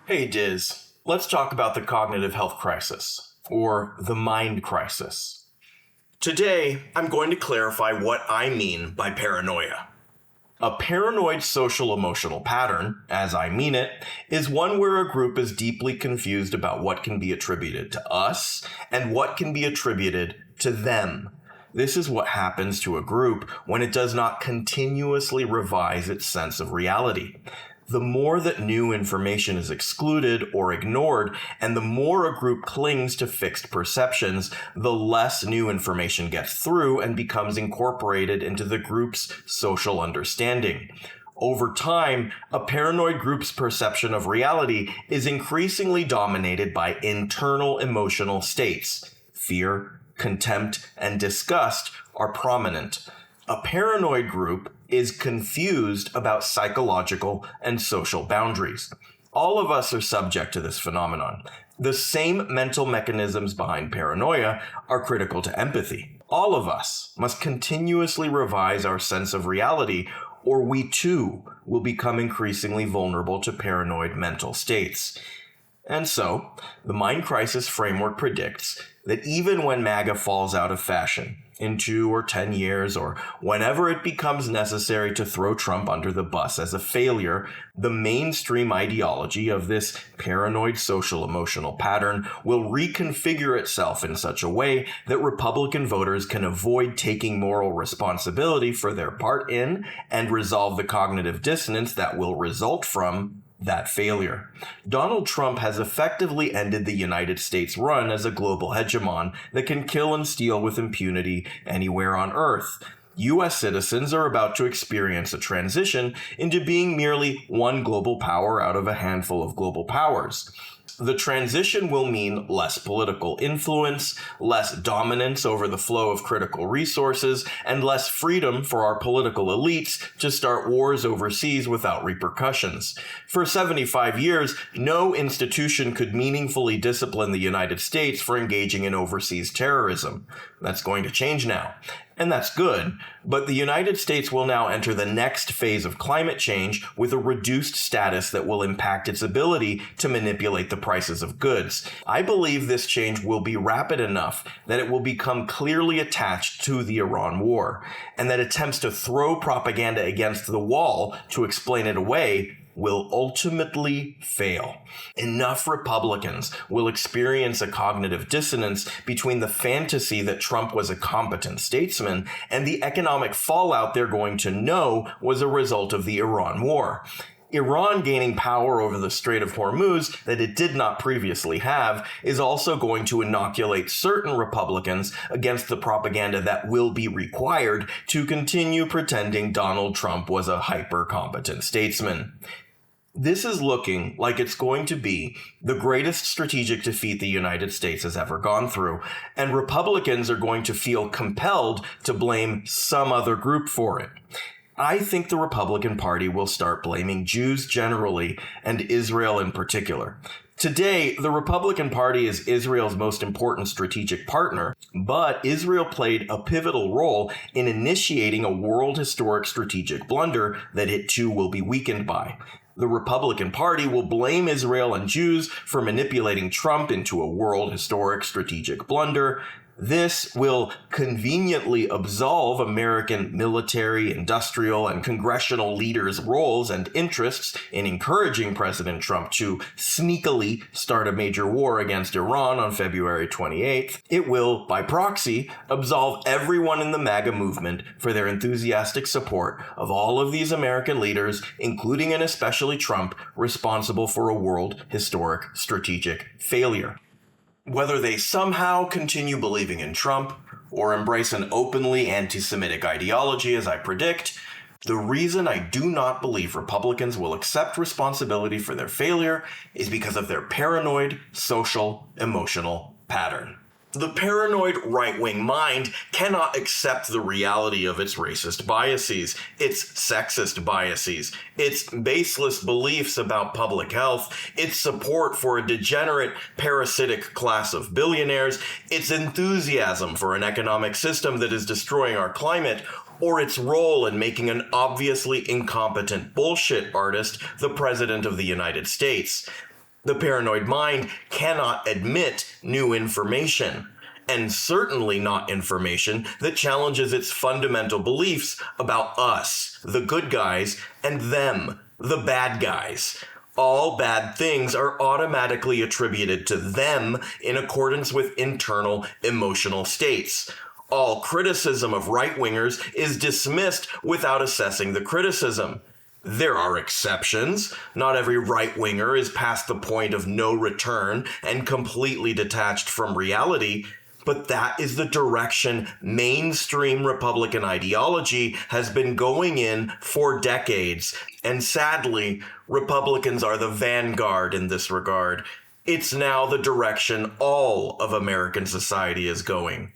Hey Diz, let's talk about the cognitive health crisis, or the mind crisis. Today, I'm going to clarify what I mean by paranoia. A paranoid social-emotional pattern, as I mean it, is one where a group is deeply confused about what can be attributed to us and what can be attributed to them. This is what happens to a group when it does not continuously revise its sense of reality. The more that new information is excluded or ignored, and the more a group clings to fixed perceptions, the less new information gets through and becomes incorporated into the group's social understanding. Over time, a paranoid group's perception of reality is increasingly dominated by internal emotional states. Fear, contempt, and disgust are prominent. A paranoid group is confused about psychological and social boundaries. All of us are subject to this phenomenon. The same mental mechanisms behind paranoia are critical to empathy. All of us must continuously revise our sense of reality, or we too will become increasingly vulnerable to paranoid mental states. And so, the mind crisis framework predicts that even when MAGA falls out of fashion, in 2 or 10 years, or whenever it becomes necessary to throw Trump under the bus as a failure, the mainstream ideology of this paranoid social-emotional pattern will reconfigure itself in such a way that Republican voters can avoid taking moral responsibility for their part in and resolve the cognitive dissonance that will result from that failure. Donald Trump has effectively ended the United States' run as a global hegemon that can kill and steal with impunity anywhere on Earth. U.S. citizens are about to experience a transition into being merely one global power out of a handful of global powers. The transition will mean less political influence, less dominance over the flow of critical resources, and less freedom for our political elites to start wars overseas without repercussions. For 75 years, no institution could meaningfully discipline the United States for engaging in overseas terrorism. That's going to change now. And that's good, but the United States will now enter the next phase of climate change with a reduced status that will impact its ability to manipulate the prices of goods. I believe this change will be rapid enough that it will become clearly attached to the Iran war, and that attempts to throw propaganda against the wall to explain it away will ultimately fail. Enough Republicans will experience a cognitive dissonance between the fantasy that Trump was a competent statesman and the economic fallout they're going to know was a result of the Iran war. Iran gaining power over the Strait of Hormuz that it did not previously have is also going to inoculate certain Republicans against the propaganda that will be required to continue pretending Donald Trump was a hyper-competent statesman. This is looking like it's going to be the greatest strategic defeat the United States has ever gone through, and Republicans are going to feel compelled to blame some other group for it. I think the Republican Party will start blaming Jews generally and Israel in particular. Today, the Republican Party is Israel's most important strategic partner, but Israel played a pivotal role in initiating a world historic strategic blunder that it too will be weakened by. The Republican Party will blame Israel and Jews for manipulating Trump into a world historic strategic blunder. This will conveniently absolve American military, industrial, and congressional leaders' roles and interests in encouraging President Trump to sneakily start a major war against Iran on February 28th. It will, by proxy, absolve everyone in the MAGA movement for their enthusiastic support of all of these American leaders, including and especially Trump, responsible for a world historic strategic failure. Whether they somehow continue believing in Trump or embrace an openly anti-Semitic ideology, as I predict, the reason I do not believe Republicans will accept responsibility for their failure is because of their paranoid, social, emotional pattern. The paranoid right-wing mind cannot accept the reality of its racist biases, its sexist biases, its baseless beliefs about public health, its support for a degenerate, parasitic class of billionaires, its enthusiasm for an economic system that is destroying our climate, or its role in making an obviously incompetent bullshit artist the President of the United States. The paranoid mind cannot admit new information, and certainly not information that challenges its fundamental beliefs about us, the good guys, and them, the bad guys. All bad things are automatically attributed to them in accordance with internal emotional states. All criticism of right-wingers is dismissed without assessing the criticism. There are exceptions. Not every right-winger is past the point of no return and completely detached from reality, but that is the direction mainstream Republican ideology has been going in for decades. And sadly, Republicans are the vanguard in this regard. It's now the direction all of American society is going.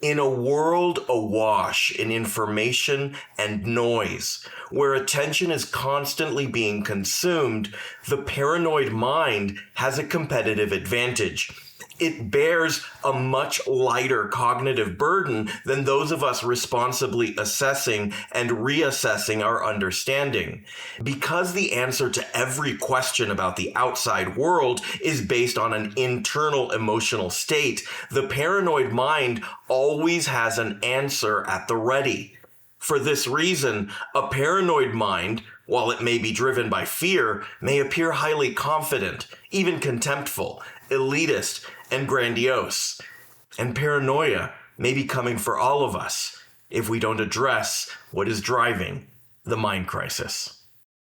In a world awash in information and noise, where attention is constantly being consumed, the paranoid mind has a competitive advantage. It bears a much lighter cognitive burden than those of us responsibly assessing and reassessing our understanding. Because the answer to every question about the outside world is based on an internal emotional state, the paranoid mind always has an answer at the ready. For this reason, a paranoid mind, while it may be driven by fear, may appear highly confident, even contemptful, elitist, and grandiose. And paranoia may be coming for all of us if we don't address what is driving the mind crisis.